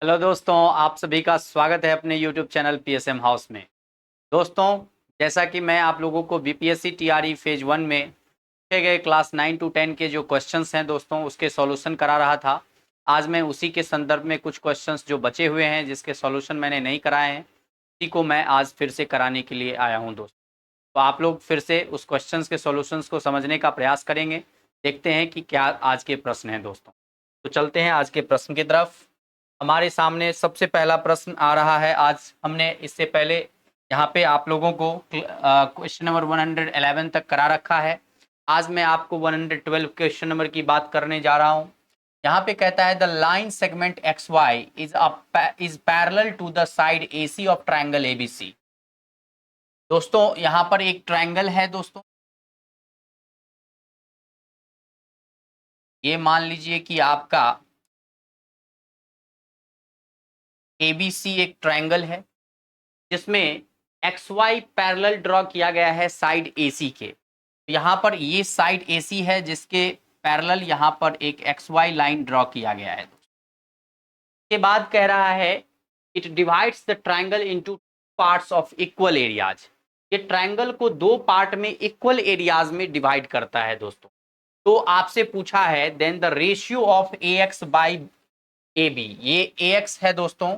Hello दोस्तों, आप सभी का स्वागत है अपने YouTube चैनल PSM हाउस में। दोस्तों, जैसा कि मैं आप लोगों को बीपीएससी टीआरई फेज 1 में पूछे गए क्लास 9 to 10 के जो क्वेश्चंस हैं दोस्तों, उसके सॉल्यूशन करा रहा था। आज मैं उसी के संदर्भ में कुछ क्वेश्चंस जो बचे हुए हैं, जिसके सॉल्यूशन मैंने नहीं कराए हैं, उसी को मैं आज फिर से कराने के लिए आया हूं दोस्तों। तो आप लोग फिर से उस क्वेश्चंस के सॉल्यूशंस को समझने का प्रयास करेंगे। देखते हैं कि क्या आज के प्रश्न हैं दोस्तों। तो चलते हैं आज के प्रश्न की तरफ। हमारे सामने सबसे पहला प्रश्न आ रहा है। आज हमने इससे पहले यहाँ पे आप लोगों को क्वेश्चन नंबर 111 तक करा रखा है। आज मैं आपको 112 क्वेश्चन नंबर की बात करने जा रहा हूँ। यहाँ पे कहता है the line segment X Y is parallel to the side AC of triangle ABC। दोस्तों, यहाँ पर एक ट्राइंगल है दोस्तों। ये मान लीजिए कि आपका ABC एक ट्राइंगल है जिसमें एक्स वाई पैरेलल ड्रॉ किया गया है साइड AC के। यहाँ पर ये साइड AC है जिसके पैरेलल यहाँ पर एक एक्स वाई लाइन ड्रॉ किया गया है। के बाद कह रहा है it divides the triangle into parts of equal areas. ये ट्राइंगल को दो पार्ट में इक्वल एरियाज में डिवाइड करता है दोस्तों। तो आपसे पूछा है then the ratio of AX by AB। ये AX है दोस्तों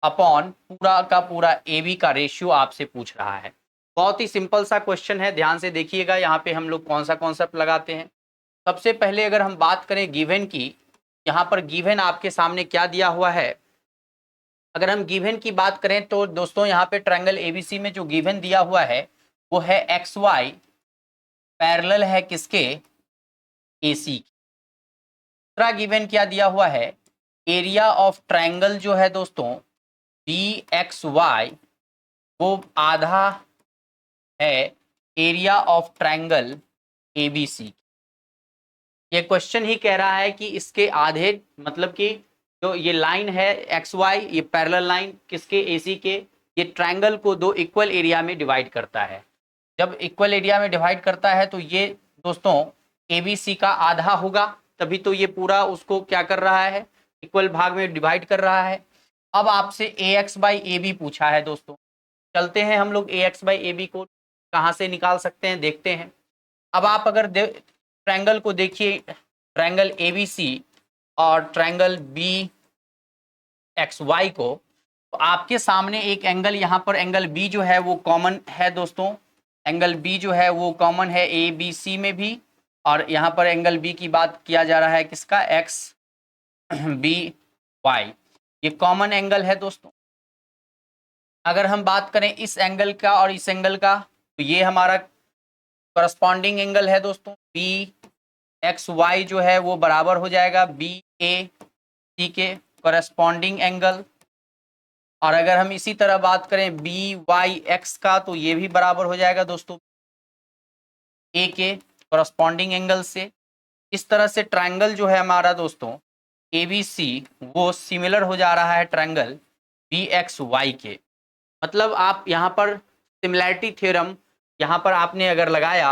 अपॉन पूरा का पूरा AB का रेशियो आपसे पूछ रहा है। बहुत ही सिंपल सा क्वेश्चन है, ध्यान से देखिएगा। यहाँ पे हम लोग कौन सा कॉन्सेप्ट लगाते हैं। सबसे पहले अगर हम बात करें गिवन की, यहाँ पर गिवन आपके सामने क्या दिया हुआ है। अगर हम गिवन की बात करें तो दोस्तों यहाँ पे ट्रायंगल ABC में जो गिवन दिया हुआ है वो है XY पैरेलल है किसके, AC। दूसरा गिवन क्या दिया हुआ है, एरिया ऑफ ट्रायंगल जो है दोस्तों BXY वो आधा है एरिया ऑफ ट्रायंगल ABC। ये क्वेश्चन ही कह रहा है कि इसके आधे, मतलब कि जो ये लाइन है XY, ये पैरेलल लाइन किसके, AC के। ये ट्रायंगल को दो इक्वल एरिया में डिवाइड करता है। जब इक्वल एरिया में डिवाइड करता है तो ये दोस्तों ABC का आधा होगा, तभी तो ये पूरा उसको क्या कर रहा है, इक्वल भाग में डिवाइड कर रहा है। अब आपसे AX बाई AB पूछा है दोस्तों। चलते हैं हम लोग AX बाई AB को कहाँ से निकाल सकते हैं, देखते हैं। अब आप अगर ट्रायंगल को देखिए, ट्रायंगल ABC और ट्रायंगल BXY को, तो आपके सामने एक एंगल, यहाँ पर एंगल B जो है वो कॉमन है दोस्तों। एंगल B जो है वो कॉमन है ABC में भी, और यहाँ पर एंगल B की बात किया जा रहा है किसका, XBY। ये कॉमन एंगल है दोस्तों। अगर हम बात करें इस एंगल का और इस एंगल का, तो ये हमारा करस्पॉन्डिंग एंगल है दोस्तों। BXY जो है वो बराबर हो जाएगा BAC के करस्पॉन्डिंग एंगल। और अगर हम इसी तरह बात करें BYX का, तो ये भी बराबर हो जाएगा दोस्तों A के करस्पॉन्डिंग एंगल से। इस तरह से ट्रायंगल जो है हमारा दोस्तों ABC वो सिमिलर हो जा रहा है ट्रायंगल BXY के। मतलब आप यहाँ पर सिमिलैरिटी थ्योरम यहाँ पर आपने अगर लगाया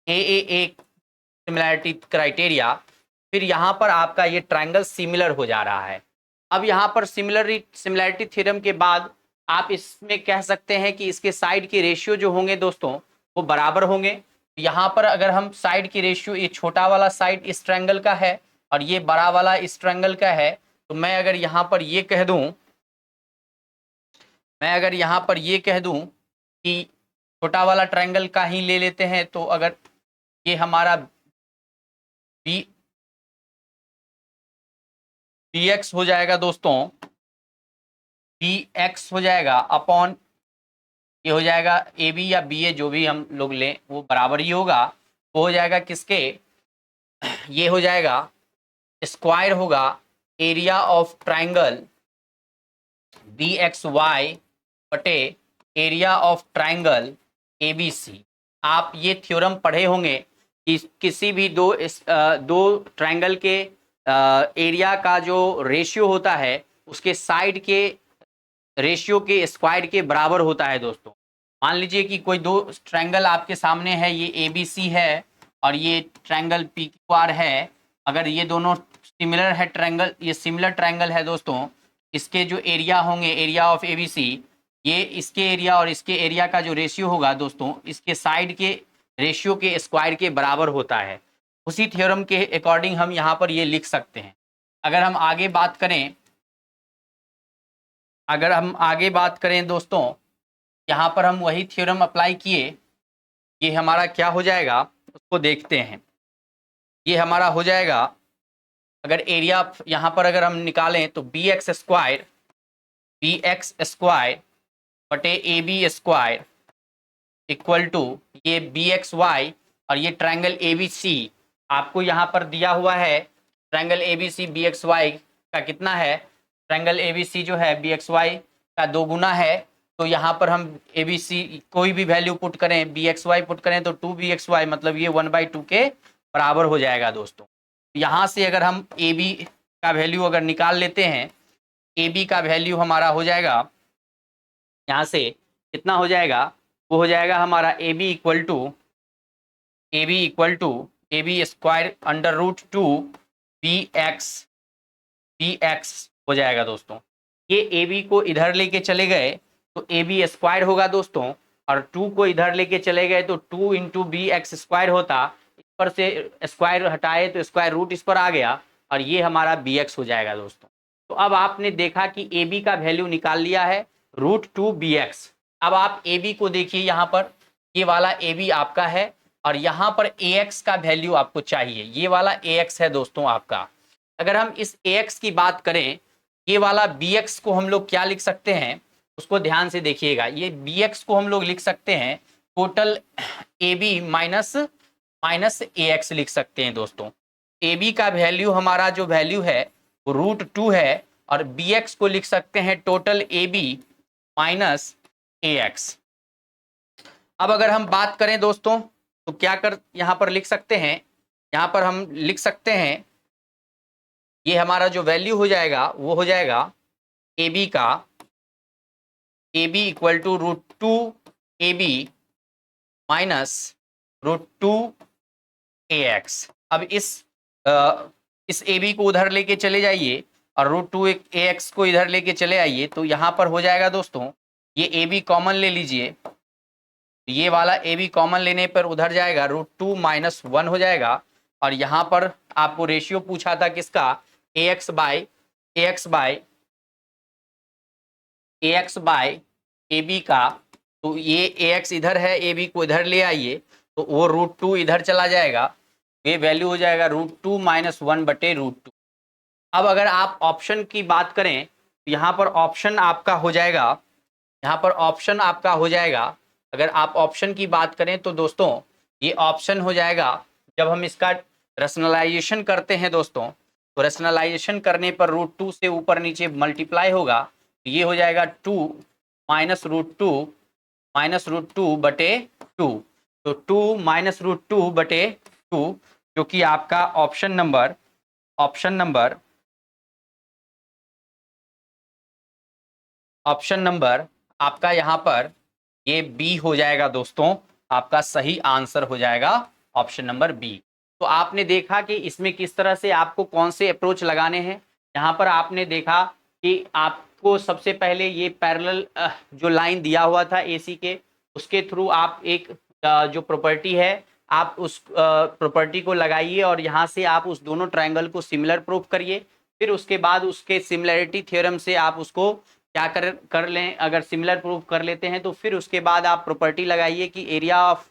AAA सिमिलैरिटी क्राइटेरिया, फिर यहाँ पर आपका ये ट्रायंगल सिमिलर हो जा रहा है। अब यहाँ पर सिमिलैरिटी थ्योरम के बाद आप इसमें कह सकते हैं कि इसके साइड के रेशियो जो होंगे दोस्तों वो बराबर होंगे। यहाँ पर अगर हम साइड की रेशियो, ये छोटा वाला साइड इस ट्रायंगल का है और ये बड़ा वाला इस ट्रायंगल का है, तो मैं अगर यहाँ पर ये कह दूं, कि छोटा वाला ट्रायंगल का ही ले लेते हैं, तो अगर ये हमारा BX हो जाएगा दोस्तों, BX हो जाएगा अपॉन ये हो जाएगा AB या BA, जो भी हम लोग लें वो बराबर ही होगा। वो हो जाएगा किसके, ये हो जाएगा स्क्वायर होगा एरिया ऑफ ट्रायंगल BXY बटे एरिया ऑफ ट्रायंगल ABC। आप ये थ्योरम पढ़े होंगे कि किसी भी दो ट्रायंगल के एरिया का जो रेशियो होता है उसके साइड के रेशियो के स्क्वायर के बराबर होता है दोस्तों। मान लीजिए कि कोई दो ट्रायंगल आपके सामने है, ये ABC है और ये ट्रायंगल PQR है। अगर ये दोनों सिमिलर है ट्रायंगल, ये सिमिलर ट्रायंगल है दोस्तों, इसके जो एरिया होंगे, एरिया ऑफ एबीसी, ये इसके एरिया और इसके एरिया का जो रेशियो होगा दोस्तों, इसके साइड के रेशियो के स्क्वायर के बराबर होता है। उसी थ्योरम के अकॉर्डिंग हम यहाँ पर ये लिख सकते हैं। अगर हम आगे बात करें दोस्तों, यहाँ पर हम वही थ्योरम अप्लाई किए, ये हमारा क्या हो जाएगा उसको देखते हैं। ये हमारा हो जाएगा, अगर एरिया यहाँ पर अगर हम निकालें तो बी एक्स स्क्वायर बटे A B square equal to ये बी एक्स वाई, और ये ट्रायंगल ए बी सी आपको यहाँ पर दिया हुआ है। Triangle A B C B X Y का कितना है, ट्रायंगल ए बी सी जो है बी एक्स वाई का 2 गुना है। तो यहाँ पर हम ए बी सी कोई भी वैल्यू पुट करें, बी एक्स वाई पुट करें तो 2bxy, मतलब ये 1/2 के बराबर हो जाएगा दोस्तों। यहाँ से अगर हम ए बी का वैल्यू अगर निकाल लेते हैं, ए बी का वैल्यू हमारा हो जाएगा, यहाँ से कितना हो जाएगा, वो हो जाएगा हमारा A B equal to A B square under root 2 B X हो जाएगा दोस्तों। ये ए बी को इधर लेके चले गए तो ए बी स्क्वायर होगा दोस्तों, और 2 को इधर लेके चले गए तो 2 इंटू बी एक्स स्क्वायर होता। इस पर से स्क्वायर हटाए तो स्क्वायर रूट इस पर आ गया, और ये हमारा बी एक्स हो जाएगा दोस्तों। तो अब आपने देखा कि ए बी का वैल्यू निकाल लिया है √2bx। अब आप ए बी को देखिए, यहाँ पर ये वाला ए बी आपका है, और यहाँ पर ए एक्स का वैल्यू आपको चाहिए, ये वाला ए एक्स है दोस्तों आपका। अगर हम इस ए एक्स की बात करें, ये वाला बी एक्स को हम लोग क्या लिख सकते हैं, उसको ध्यान से देखिएगा। ये बी एक्स को हम लोग लिख सकते हैं total A B minus A X लिख सकते हैं दोस्तों। ए बी का वैल्यू हमारा जो वैल्यू है वो √2 है, और बी एक्स को लिख सकते हैं total A B minus A X. अब अगर हम बात करें दोस्तों तो क्या कर यहाँ पर लिख सकते हैं, यहाँ पर हम लिख सकते हैं ये हमारा जो वैल्यू हो जाएगा वो हो जाएगा ए बी का, A B equal to √2 A B minus √2 A X. अब इस ए बी को उधर लेके चले जाइए और √2 ए एक्स को इधर लेके चले आइए, तो यहाँ पर हो जाएगा दोस्तों, ये ए बी कॉमन ले लीजिए, ये वाला ए बी कॉमन लेने पर उधर जाएगा √2 माइनस 1 हो जाएगा। और यहाँ पर आपको रेशियो पूछा था किसका, ए एक्स बाय ए बी का, तो ये ए एक्स इधर है, ए बी को इधर ले आइए तो वो √2 इधर चला जाएगा, ये वैल्यू हो जाएगा √2 माइनस 1 बटे √2। अब अगर आप ऑप्शन की बात करें तो यहाँ पर ऑप्शन आपका हो जाएगा, अगर आप ऑप्शन की बात करें तो दोस्तों ये ऑप्शन हो जाएगा, जब हम इसका रैशनलाइजेशन करते हैं दोस्तों, तो रैशनलाइजेशन करने पर √2 से ऊपर नीचे मल्टीप्लाई होगा, तो ये हो जाएगा 2 माइनस √2 बटे 2, तो 2 माइनस √2 बटे 2, जो कि आपका ऑप्शन नंबर आपका यहाँ पर ये बी हो जाएगा दोस्तों, आपका सही आंसर हो जाएगा ऑप्शन नंबर बी। तो आपने देखा कि इसमें किस तरह से आपको कौन से अप्रोच लगाने हैं। यहाँ पर आपने देखा कि आपको सबसे पहले ये पैरेलल जो लाइन दिया हुआ था एसी के, उसके थ्रू आप एक जो प्रॉपर्टी है आप उस प्रॉपर्टी को लगाइए, और यहाँ से आप उस दोनों ट्रायंगल को सिमिलर प्रूफ करिए। फिर उसके बाद उसके सिमिलरिटी थ्योरम से आप उसको क्या कर लें, अगर सिमिलर प्रूफ कर लेते हैं तो फिर उसके बाद आप प्रॉपर्टी लगाइए कि एरिया ऑफ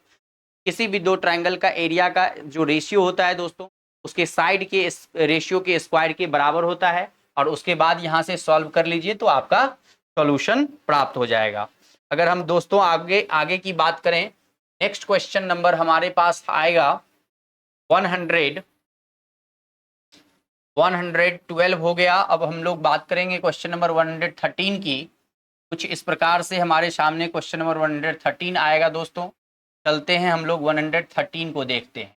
किसी भी दो ट्रायंगल का एरिया का जो रेशियो होता है दोस्तों, उसके साइड के रेशियो के स्क्वायर के बराबर होता है, और उसके बाद यहाँ से सॉल्व कर लीजिए तो आपका सॉल्यूशन प्राप्त हो जाएगा। अगर हम दोस्तों आगे की बात करें, नेक्स्ट क्वेश्चन नंबर हमारे पास आएगा 112 हो गया। अब हम लोग बात करेंगे क्वेश्चन नंबर 113 की। कुछ इस प्रकार से हमारे सामने क्वेश्चन नंबर 113 आएगा दोस्तों। चलते हैं हम लोग 113 को देखते हैं।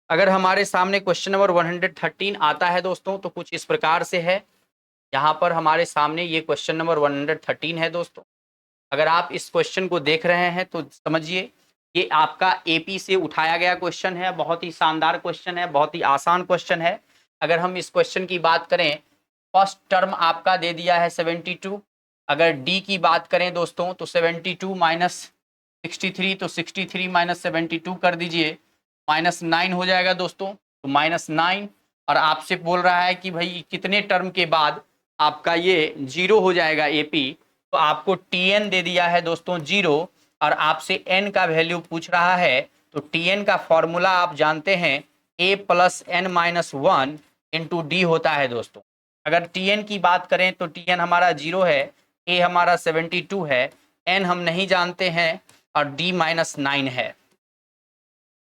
अगर हमारे सामने क्वेश्चन नंबर 113 आता है दोस्तों तो कुछ इस प्रकार से है। यहाँ पर हमारे सामने ये क्वेश्चन नंबर 113 है दोस्तों। अगर आप इस क्वेश्चन को देख रहे हैं तो समझिए ये आपका एपी से उठाया गया क्वेश्चन है। बहुत ही शानदार क्वेश्चन है, बहुत ही आसान क्वेश्चन है। अगर हम इस क्वेश्चन की बात करें फर्स्ट टर्म आपका दे दिया है 72। अगर डी की बात करें दोस्तों तो 72 माइनस 63, तो 63 माइनस 72 कर दीजिए, -9 हो जाएगा दोस्तों, तो -9। और आपसे बोल रहा है कि भाई कितने टर्म के बाद आपका ये 0 हो जाएगा एपी, तो आपको टीएन दे दिया है दोस्तों 0, और आपसे एन का वैल्यू पूछ रहा है। तो टीएन का फॉर्मूला आप जानते हैं, A plus N minus 1 into D होता है दोस्तों। अगर टीएन की बात करें तो टीएन हमारा 0 है, ए हमारा 72 है, एन हम नहीं जानते हैं, और डी -9 है।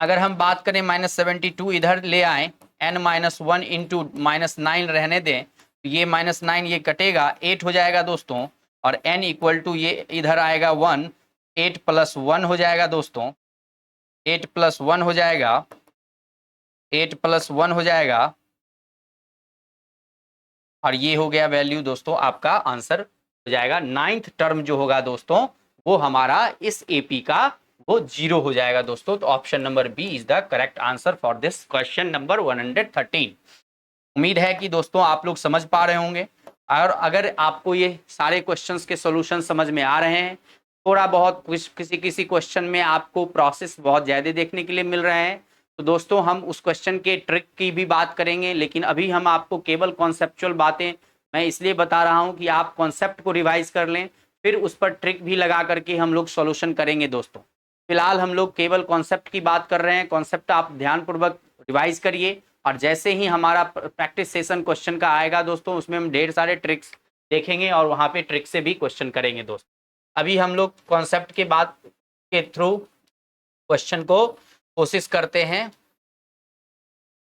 अगर हम बात करें -72 इधर ले आए, एन -1 इंटू -9 रहने दें, तो ये -9 ये कटेगा, 8 हो जाएगा दोस्तों, और एन इक्वल टू ये इधर आएगा 1, 8 + 1 हो जाएगा दोस्तों, 8 + 1 हो जाएगा, 8 + 1 हो जाएगा, और ये हो गया वैल्यू दोस्तों, आपका आंसर हो जाएगा। 9th टर्म जो होगा दोस्तों वो हमारा इस एपी का वो 0 हो जाएगा दोस्तों। तो option number B is the correct answer for this question number 113। उम्मीद है कि दोस्तों आप लोग समझ पा रहे होंगे, और अगर आपको ये सारे क्वेश्चंस के सॉल्यूशन समझ में आ रहे हैं, थोड़ा बहुत किसी किसी क्वेश्चन में आपको प्रोसेस बहुत ज़्यादा देखने के लिए मिल रहे हैं, तो दोस्तों हम उस क्वेश्चन के ट्रिक की भी बात करेंगे। लेकिन अभी हम आपको केवल कॉन्सेप्चुअल बातें मैं इसलिए बता रहा हूं कि आप कॉन्सेप्ट को रिवाइज कर लें, फिर उस पर ट्रिक भी लगा करके हम लोग सॉल्यूशन करेंगे दोस्तों। फिलहाल हम लोग केवल कॉन्सेप्ट की बात कर रहे हैं, कॉन्सेप्ट आप ध्यानपूर्वक रिवाइज करिए, और जैसे ही हमारा प्रैक्टिस सेशन क्वेश्चन का आएगा दोस्तों, उसमें हम ढेर सारे ट्रिक्स देखेंगे और वहाँ पे ट्रिक से भी क्वेश्चन करेंगे दोस्तों। अभी हम लोग कॉन्सेप्ट के बाद के थ्रू क्वेश्चन को कोशिश करते हैं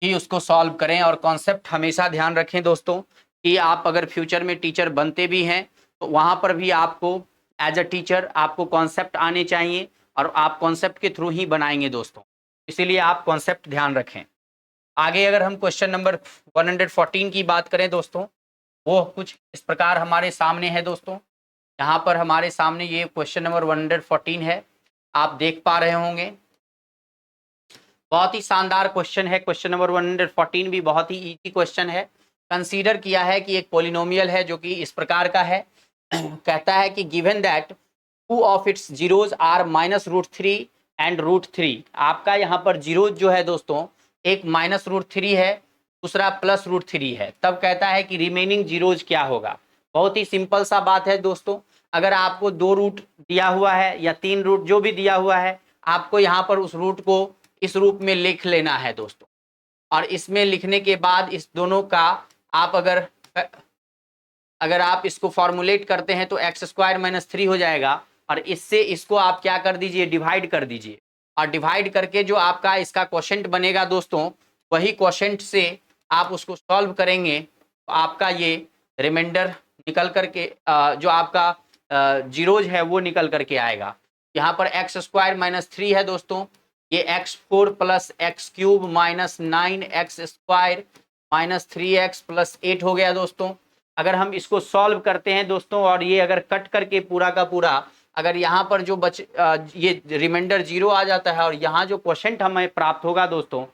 कि उसको सॉल्व करें। और कॉन्सेप्ट हमेशा ध्यान रखें दोस्तों कि आप अगर फ्यूचर में टीचर बनते भी हैं तो वहाँ पर भी आपको एज अ टीचर आपको कॉन्सेप्ट आने चाहिए, और आप कॉन्सेप्ट के थ्रू ही बनाएंगे दोस्तों, इसीलिए आप कॉन्सेप्ट ध्यान रखें। आगे अगर हम क्वेश्चन नंबर 114 की बात करें दोस्तों, वो कुछ इस प्रकार हमारे सामने है दोस्तों। यहाँ पर हमारे सामने ये क्वेश्चन नंबर 114 है, आप देख पा रहे होंगे। बहुत ही शानदार क्वेश्चन है, क्वेश्चन नंबर 114 भी बहुत ही इजी क्वेश्चन है। कंसीडर किया है कि एक पॉलिनोमियल है जो कि इस प्रकार का है। कहता है कि given that two of its zeros are -√3 and √3। आपका यहाँ पर जीरोज जो है दोस्तों, एक -√3 है, दूसरा +√3 है। तब कहता है कि रिमेनिंग जीरोज क्या होगा। बहुत ही सिंपल सा बात है दोस्तों, अगर आपको 2 रूट दिया हुआ है या 3 रूट जो भी दिया हुआ है, आपको यहाँ पर उस रूट को इस रूप में लिख लेना है दोस्तों। और इसमें लिखने के बाद इस दोनों का आप अगर आप इसको फॉर्मुलेट करते हैं तो x² - 3 हो जाएगा, और इससे इसको आप क्या कर दीजिए, डिवाइड कर दीजिए। और डिवाइड करके जो आपका इसका क्वोशेंट बनेगा दोस्तों, वही क्वोशेंट से आप उसको सॉल्व करेंगे तो आपका ये रिमाइंडर निकल करके जो आपका जीरोज है वो निकल करके आएगा। यहाँ पर x² - 3 है दोस्तों, ये x4 + x³ - 9x² - 3x + 8 हो गया दोस्तों। अगर हम इसको सॉल्व करते हैं दोस्तों, और ये अगर कट करके पूरा का पूरा, अगर यहाँ पर जो ये रिमाइंडर 0 आ जाता है, और यहाँ जो क्वोशेंट हमें प्राप्त होगा दोस्तों,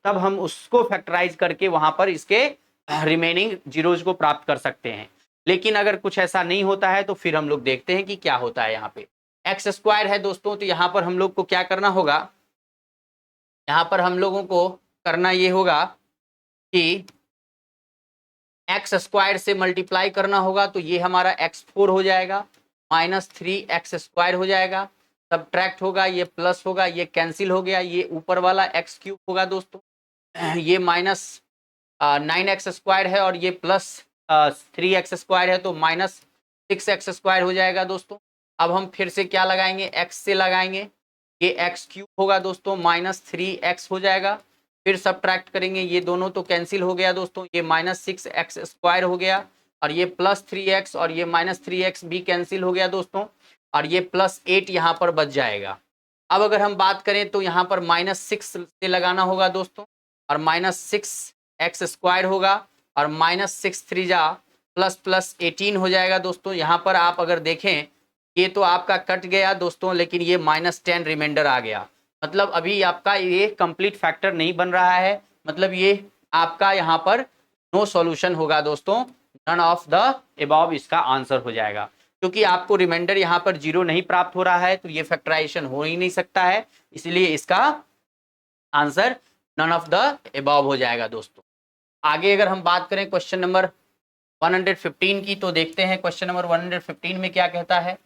तब हम उसको फैक्टराइज करके वहाँ पर इसके रिमेनिंग जीरोज को प्राप्त कर सकते हैं। लेकिन अगर कुछ ऐसा नहीं होता है तो फिर हम लोग देखते हैं कि क्या होता है। यहाँ पे x² है दोस्तों, तो यहाँ पर हम लोग को क्या करना होगा, यहाँ पर हम लोगों को करना ये होगा कि x² से मल्टीप्लाई करना होगा, तो ये हमारा x4 हो जाएगा, -3x² हो जाएगा, सब्ट्रैक्ट होगा, ये प्लस होगा, ये कैंसिल हो गया, ये ऊपर वाला x³ होगा दोस्तों, ये -9x² है, और ये +3x² है, तो -6x² हो जाएगा दोस्तों। अब हम फिर से क्या लगाएंगे, x से लगाएंगे, ये x³ होगा दोस्तों, -3x हो जाएगा, फिर सब्ट्रैक्ट करेंगे, ये दोनों तो कैंसिल हो गया दोस्तों, ये -6x² हो गया, और ये +3x और ये -3x भी कैंसिल हो गया दोस्तों, और ये +8 यहाँ पर बच जाएगा। अब अगर हम बात करें तो यहाँ पर -6 से लगाना होगा दोस्तों, और -6x² होगा, और -6×3 ++18 हो जाएगा दोस्तों। यहाँ पर आप अगर देखें, ये तो आपका कट गया दोस्तों, लेकिन ये -10 रिमाइंडर आ गया, मतलब अभी आपका ये कंप्लीट फैक्टर नहीं बन रहा है, मतलब ये आपका यहाँ पर नो सॉल्यूशन होगा दोस्तों, नन ऑफ द अबव इसका आंसर हो जाएगा। क्योंकि आपको रिमाइंडर यहाँ पर 0 नहीं प्राप्त हो रहा है तो ये फैक्टराइजेशन हो ही नहीं सकता है, इसलिए इसका answer none of the above हो जाएगा दोस्तों। आगे अगर हम बात करें क्वेश्चन नंबर 115 की, तो देखते हैं क्वेश्चन नंबर 115 में क्या कहता है।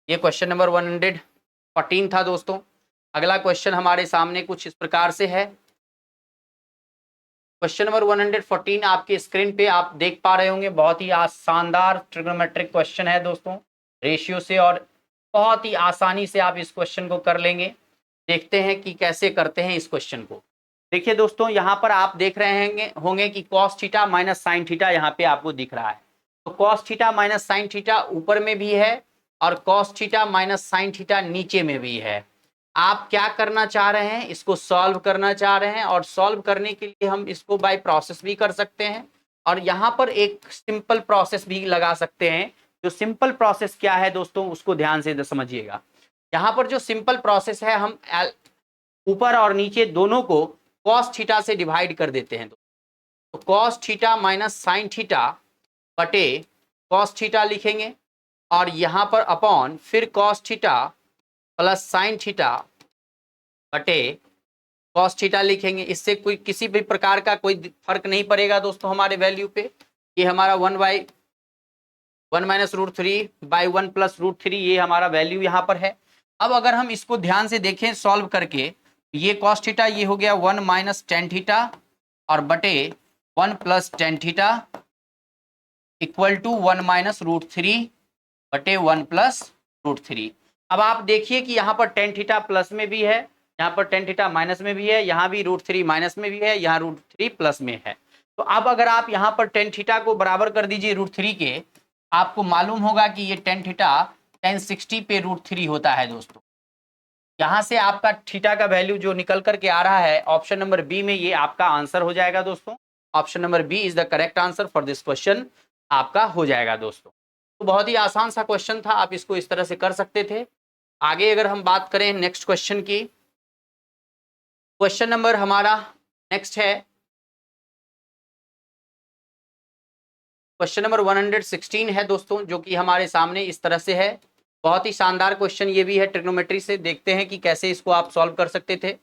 ये क्वेश्चन नंबर 114 था दोस्तों। अगला क्वेश्चन हमारे सामने कुछ इस प्रकार से है। क्वेश्चन नंबर 114 आपके स्क्रीन पे आप देख पा रहे होंगे, बहुत ही शानदार ट्रिग्नोमेट्रिक क्वेश्चन है दोस्तों, रेशियो से, और बहुत ही आसानी से आप इस क्वेश्चन को कर लेंगे। देखते हैं कि कैसे करते हैं इस क्वेश्चन को। देखिए दोस्तों, यहाँ पर आप देख रहे होंगे कि cos theta minus sine theta यहाँ पे आपको दिख रहा है। तो cos theta minus sine theta ऊपर में भी है और cos theta minus sine theta नीचे में भी है। आप क्या करना चाह रहे हैं, इसको सॉल्व करना चाह रहे हैं, और सॉल्व करने के लिए हम इसको बाय प्रोसेस भी कर सकते हैं, और यहाँ पर एक सिंपल प्रोसेस भी लगा सकते हैं। जो सिंपल प्रोसेस क्या है दोस्तों, उसको ध्यान से समझिएगा। यहाँ पर जो सिंपल प्रोसेस है, हम ऊपर और नीचे दोनों को कॉस थीटा से डिवाइड कर देते हैं। तो cos theta minus sine theta बटे कॉस थीटा लिखेंगे, और यहाँ पर अपॉन फिर cos theta plus sine theta बटे कॉस थीटा लिखेंगे। इससे कोई किसी भी प्रकार का कोई फर्क नहीं पड़ेगा दोस्तों हमारे वैल्यू पे। ये हमारा 1/1 minus root 3 by 1 plus root 3, ये हमारा वैल्यू यहाँ पर है। अब अगर हम इसको ध्यान से देखें सॉल्व करके, ये कॉस थीटा ये हो गया 1 माइनस टेन थीटा और बटे 1 plus tan theta equal to 1 minus root 3 बटे 1 प्लस रूट 3। अब आप देखिए कि यहाँ पर टेन थीटा प्लस में भी है, यहाँ पर टेन थीटा माइनस में भी है, यहाँ भी रूट 3 माइनस में भी है, यहाँ रूट 3 प्लस में है। तो अब अगर आप यहाँ पर टेन थीटा को बराबर कर दीजिए रूट 3 के, आपको मालूम होगा कि ये टेन थीटा 1060 पे रूट 3 होता है दोस्तों। यहाँ से आपका थीटा का वैल्यू जो निकल करके आ रहा है ऑप्शन नंबर बी में, ये आपका आंसर हो जाएगा दोस्तों। Option number B is the correct answer for this question, आपका हो जाएगा दोस्तों। तो बहुत ही आसान सा क्वेश्चन था, आप इसको इस तरह से कर सकते थे। आगे अगर हम बात करें नेक्स्ट क्वेश्चन की, क्वेश्चन नंबर हमारा नेक्स्ट है क्वेश्चन नंबर 116 है दोस्तों, जो कि हमारे सामने इस तरह से है। बहुत ही शानदार क्वेश्चन ये भी है ट्रिग्नोमेट्री से, देखते हैं कि कैसे इसको आप सॉल्व कर सकते थे।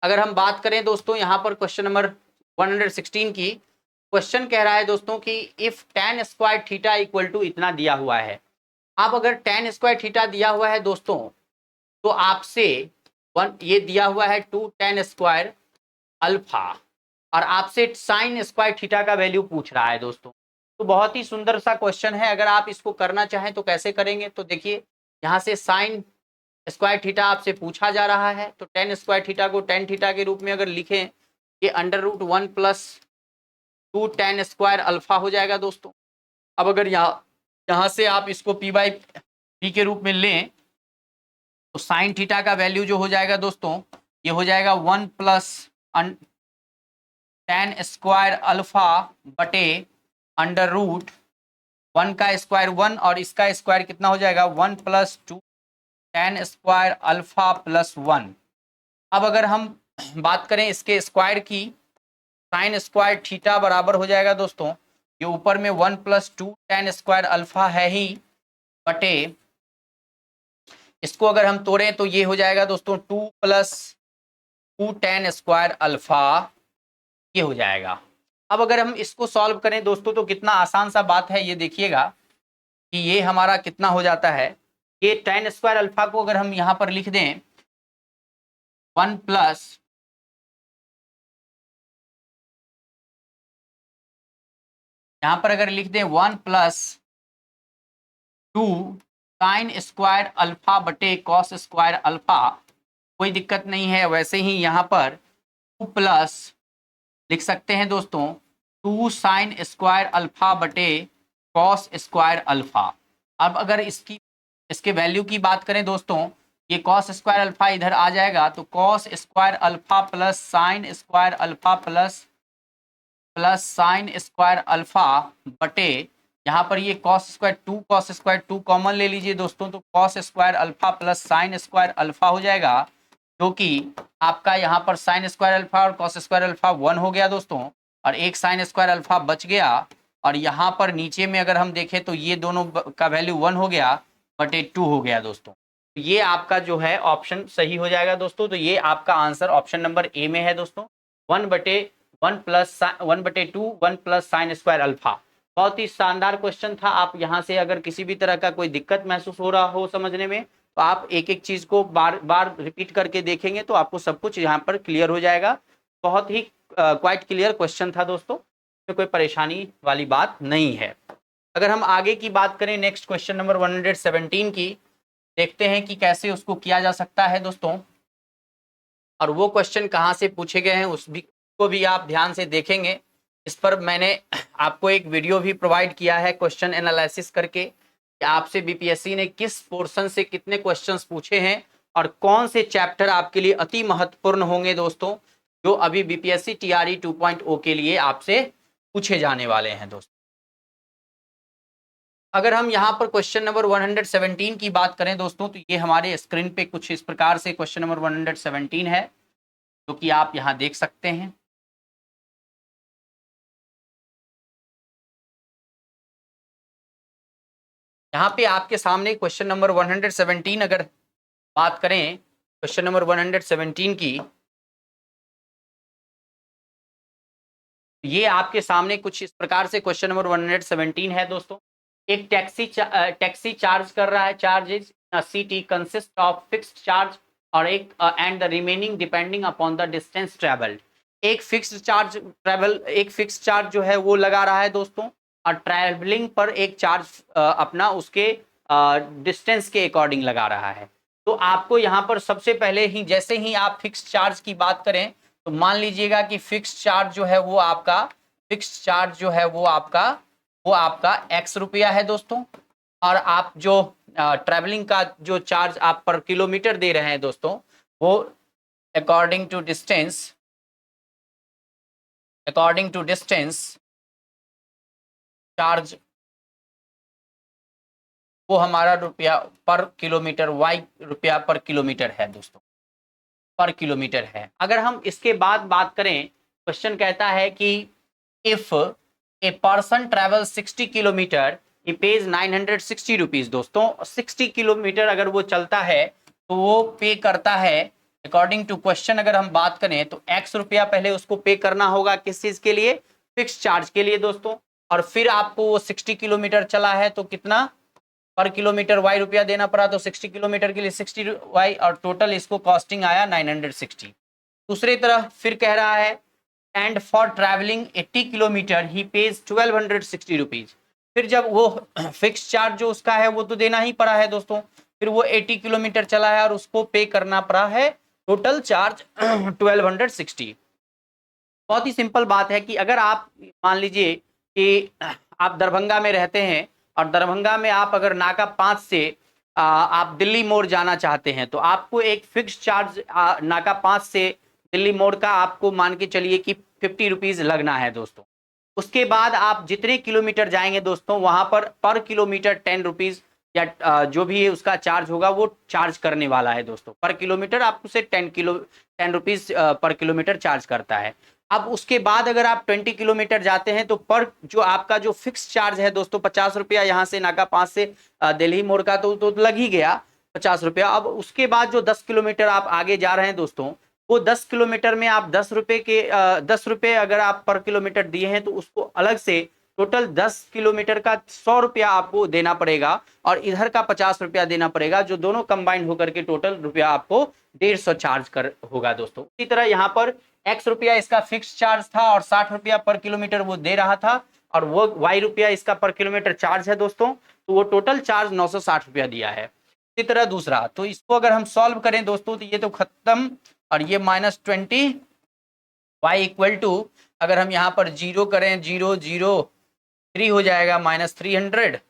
अगर हम बात करें दोस्तों यहाँ पर क्वेश्चन नंबर 116 की, क्वेश्चन कह रहा है दोस्तों कि if tan square theta equal to इतना दिया हुआ है। आप अगर tan स्क्वायर थीटा दिया हुआ है दोस्तों, तो आपसे ये दिया हुआ है 2 tan स्क्वायर अल्फा, और आपसे साइन स्क्वायर थीटा का वैल्यू पूछ रहा है दोस्तों। तो बहुत ही सुंदर सा क्वेश्चन है। अगर आप इसको करना चाहें तो कैसे करेंगे, तो देखिए यहाँ से साइन स्क्वायर थीटा आपसे पूछा जा रहा है, तो टेन स्क्वायर थीटा को टेन थीटा के रूप में अगर लिखें, ये under root 1 plus 2 tan square alpha हो जाएगा दोस्तों। अब अगर यहाँ से आप इसको पी बाई पी के रूप में लें, तो साइन थीटा का वैल्यू जो हो जाएगा दोस्तों, ये हो जाएगा 1 प्लस tan स्क्वायर अल्फा बटे अंडर रूट 1 का स्क्वायर 1 और इसका स्क्वायर कितना हो जाएगा 1 plus 2 tan square alpha plus 1। अब अगर हम बात करें इसके स्क्वायर की, साइन स्क्वायर थीटा बराबर हो जाएगा दोस्तों, ये ऊपर में 1 प्लस 2 tan स्क्वायर अल्फा है ही, बटे इसको अगर हम तोड़ें तो ये हो जाएगा दोस्तों 2 प्लस 2 tan स्क्वायर अल्फा, ये हो जाएगा। अब अगर हम इसको सॉल्व करें दोस्तों, तो कितना आसान सा बात है, ये देखिएगा कि ये हमारा कितना हो जाता है। ये tan स्क्वायर अल्फा को अगर हम यहाँ पर लिख दें 1 प्लस यहाँ पर अगर लिख दें 1 प्लस 2 साइन स्क्वायर अल्फा बटे कॉस स्क्वायर अल्फा, कोई दिक्कत नहीं है। वैसे ही यहाँ पर 2 प्लस लिख सकते हैं दोस्तों 2 साइन स्क्वायर अल्फा बटे कॉस स्क्वायर अल्फा। अब अगर इसके वैल्यू की बात करें दोस्तों, ये कॉस स्क्वायर अल्फा इधर आ जाएगा, तो cos square alpha plus sine square alpha plus sine square alpha बटे यहाँ पर ये कॉस स्क्वायर 2 कॉमन ले लीजिए दोस्तों, तो cos square alpha plus sine square alpha हो जाएगा, जो कि आपका यहाँ पर साइन स्क्वायर अल्फा और कॉस स्क्वायर अल्फा 1 हो गया दोस्तों। और एक साइन स्क्वायर अल्फा बच गया, और यहाँ पर नीचे में अगर हम देखें तो ये दोनों का वैल्यू 1 हो गया बटे 2 हो गया दोस्तों। ये आपका जो है ऑप्शन सही हो जाएगा दोस्तों। तो ये आपका आंसर ऑप्शन नंबर ए में है दोस्तों, 1/1 प्लस साइन स्क्वायर अल्फा। बहुत ही शानदार क्वेश्चन था। आप यहाँ से अगर किसी भी तरह का कोई दिक्कत महसूस हो रहा हो समझने में, तो आप एक एक चीज को बार बार रिपीट करके देखेंगे तो आपको सब कुछ यहाँ पर क्लियर हो जाएगा। बहुत ही क्वाइट क्लियर क्वेश्चन था दोस्तों, में कोई परेशानी वाली बात नहीं है। अगर हम आगे की बात करें नेक्स्ट क्वेश्चन नंबर 117 की, देखते हैं कि कैसे उसको किया जा सकता है दोस्तों, और वो क्वेश्चन कहाँ से पूछे गए हैं उसको भी आप ध्यान से देखेंगे। इस पर मैंने आपको एक वीडियो भी प्रोवाइड किया है क्वेश्चन एनालिसिस करके, कि आपसे बीपीएससी ने किस पोर्शन से कितने क्वेश्चंस पूछे हैं और कौन से चैप्टर आपके लिए अति महत्वपूर्ण होंगे दोस्तों, जो अभी बीपीएससी टीआरई 2.0 के लिए आपसे पूछे जाने वाले हैं दोस्तों। अगर हम यहाँ पर क्वेश्चन नंबर 117 की बात करें दोस्तों, तो ये हमारे स्क्रीन पे कुछ इस प्रकार से क्वेश्चन नंबर 117 है, जो कि आप यहाँ देख सकते हैं। यहाँ पे आपके सामने क्वेश्चन नंबर 117 अगर बात करें क्वेश्चन नंबर 117 की, ये आपके सामने कुछ इस प्रकार से क्वेश्चन नंबर 117 है दोस्तों। एक टैक्सी चार्ज कर रहा है, चार्जेस सीटी कंसिस्ट ऑफ फिक्स्ड चार्ज और एक and the remaining depending upon the distance travelled. एक फिक्स्ड चार्ज जो है वो लगा रहा है दोस्तों, और ट्रैवलिंग पर एक चार्ज अपना उसके डिस्टेंस के अकॉर्डिंग लगा रहा है। तो आपको यहाँ पर सबसे पहले ही, जैसे ही आप फिक्स्ड चार्ज की बात करें, तो मान लीजिएगा कि फिक्स्ड चार्ज जो है वो आपका x रुपया है दोस्तों, और आप जो ट्रैवलिंग का जो चार्ज आप पर किलोमीटर दे रहे हैं दोस्तों, वो अकॉर्डिंग टू डिस्टेंस चार्ज वो हमारा रुपया पर किलोमीटर रुपया पर किलोमीटर है दोस्तों, पर किलोमीटर है। अगर हम इसके बाद बात करें, क्वेश्चन कहता है कि if a person travel 60 kilometre he page 960 rupees. दोस्तों 60 किलोमीटर अगर वो चलता है तो वो पे करता है, अकॉर्डिंग टू क्वेश्चन अगर हम बात करें तो x रुपया पहले उसको पे करना होगा, किस चीज के लिए, फिक्स चार्ज के लिए दोस्तों। और फिर आपको वो 60 किलोमीटर चला है तो कितना पर किलोमीटर y रुपया देना पड़ा, तो 60 किलोमीटर के लिए 60y, और टोटल इसको कॉस्टिंग आया 960। दूसरी तरफ फिर कह रहा है and for travelling 80 kilometre he page 1260 rupees. फिर जब वो फिक्स चार्ज जो उसका है वो तो देना ही पड़ा है दोस्तों, फिर वो 80 किलोमीटर चला है और उसको पे करना पड़ा है टोटल चार्ज 1260। बहुत ही सिंपल बात है कि अगर आप मान लीजिए कि आप दरभंगा में रहते हैं, और दरभंगा में आप अगर नाका 5 से आप दिल्ली मोड़ जाना चाहते हैं, तो आपको एक फिक्स चार्ज नाका 5 से दिल्ली मोड़ का आपको मान के चलिए कि 50 रुपीज लगना है दोस्तों। उसके बाद आप जितने किलोमीटर जाएंगे दोस्तों, वहां पर किलोमीटर 10 रुपीज या जो भी उसका चार्ज होगा वो चार्ज करने वाला है दोस्तों। पर किलोमीटर आपको से 10 रुपीज पर किलोमीटर चार्ज करता है। अब उसके बाद अगर आप 20 किलोमीटर जाते हैं तो पर जो आपका जो फिक्स चार्ज है दोस्तों 50 रुपया, यहाँ से नाका 5 से दिल्ली मोड़ का तो लग ही गया 50 रुपया। अब उसके बाद जो 10 किलोमीटर आप आगे जा रहे हैं दोस्तों, वो 10 किलोमीटर में आप 10 रुपये अगर आप पर किलोमीटर दिए हैं तो उसको अलग से टोटल 10 किलोमीटर का 100 रुपया आपको देना पड़ेगा, और इधर का 50 रुपया देना पड़ेगा, जो दोनों कंबाइंड होकर के टोटल रुपया आपको 150 चार्ज कर होगा दोस्तों। इसी तरह यहाँ पर x रुपया इसका फिक्स चार्ज था और 60 रुपया पर किलोमीटर वो दे रहा था, और वो y रुपया इसका पर किलोमीटर चार्ज है दोस्तों, तो वो टोटल चार्ज 960 रुपया दिया है। इसी तरह दूसरा, तो इसको अगर हम सॉल्व करें दोस्तों तो ये तो खत्म, और ये -20 y इक्वल टू, अगर हम यहाँ पर 0 करें 0 0 3 हो जाएगा -300,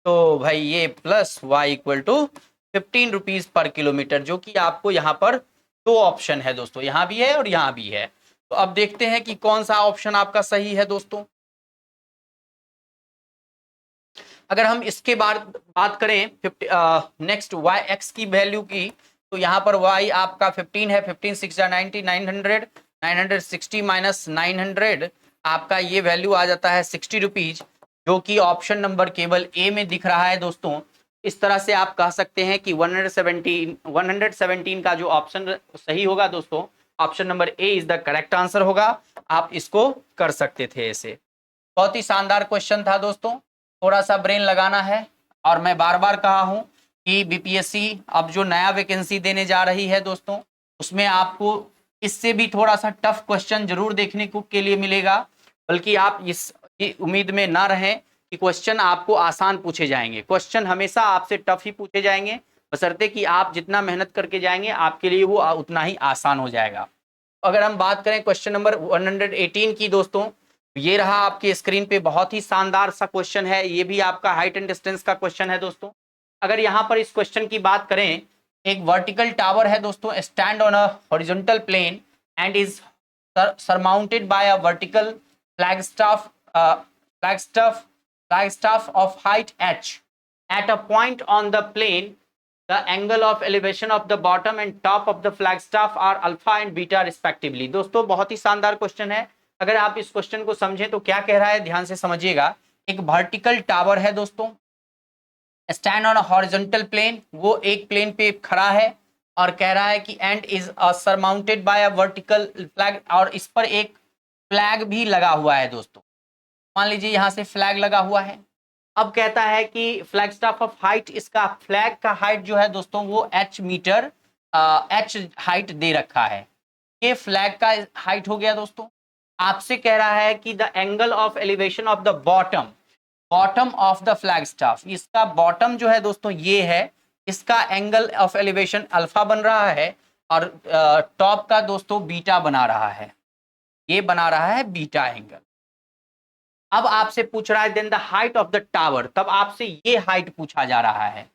तो भाई ये plus y equal to 15 rupees पर किलोमीटर, जो कि आपको यहाँ पर दो ऑप्शन है दोस्तों, यहाँ भी है और यहाँ भी है। तो अब देखते हैं कि कौन सा ऑप्शन आपका सही है दोस्तों। अगर हम इसके बाद बात करें नेक्स्ट x की वैल्यू की, तो यहाँ पर y आपका 15 है, 15 6 90 900, 960 माइनस 900 आपका ये वैल्यू आ जाता है 60 रुपीज, जो कि ऑप्शन नंबर केवल ए में दिख रहा है दोस्तों। इस तरह से आप कह सकते हैं कि 117 का जो ऑप्शन सही होगा दोस्तों, option number A is the correct answer होगा। आप इसको कर सकते थे ऐसे। बहुत ही शानदार क्वेश्चन था दोस्तों, थोड़ा सा ब्रेन लगाना है। और मैं बार बार कहा हूं कि बीपीएससी अब जो नया वैकेंसी देने जा रही है दोस्तों, उसमें आपको इससे भी थोड़ा सा टफ क्वेश्चन जरूर देखने को के लिए मिलेगा। बल्कि आप इस उम्मीद में ना रहें कि क्वेश्चन आपको आसान पूछे जाएंगे। क्वेश्चन हमेशा आपसे टफ ही पूछे जाएंगे, बशर्ते कि आप जितना मेहनत करके जाएंगे आपके लिए वो उतना ही आसान हो जाएगा। अगर हम बात करें क्वेश्चन नंबर 118 की दोस्तों, ये रहा आपकी स्क्रीन पे, बहुत ही शानदार सा क्वेश्चन है। ये भी आपका हाइट एंड डिस्टेंस का क्वेश्चन है दोस्तों। अगर यहाँ पर इस क्वेश्चन की बात करें, एक वर्टिकल टावर है दोस्तों, stand on a horizontal plane and is surmounted by a vertical flagstaff of height h. At a point on the plane, the angle of elevation of the bottom and top of the flagstaff are alpha and beta respectively. दोस्तों बहुत ही शानदार question है। अगर आप इस question को समझें तो क्या कह रहा है, ध्यान से समझिएगा। एक वर्टिकल टावर है दोस्तों, stand on a horizontal plane, वो एक प्लेन पे खड़ा है और कह रहा है कि and is surmounted by a vertical flag, और इस पर एक फ्लैग भी लगा हुआ है दोस्तों। मान लीजिए यहाँ से फ्लैग लगा हुआ है। अब कहता है कि फ्लैगस्टाफ ऑफ हाइट, इसका फ्लैग का हाइट जो है दोस्तों वो h मीटर h हाइट दे रखा है। ये फ्लैग का हाइट हो गया दोस्तों। आपसे कह रहा है कि the angle of elevation of the bottom of the flag staff, इसका बॉटम जो है दोस्तों ये है, इसका एंगल ऑफ एलिवेशन अल्फा बन रहा है और टॉप का दोस्तों बीटा बना रहा है, ये बना रहा है बीटा एंगल। अब आपसे पूछ रहा है then the height of the tower, तब आपसे ये हाइट पूछा जा रहा है,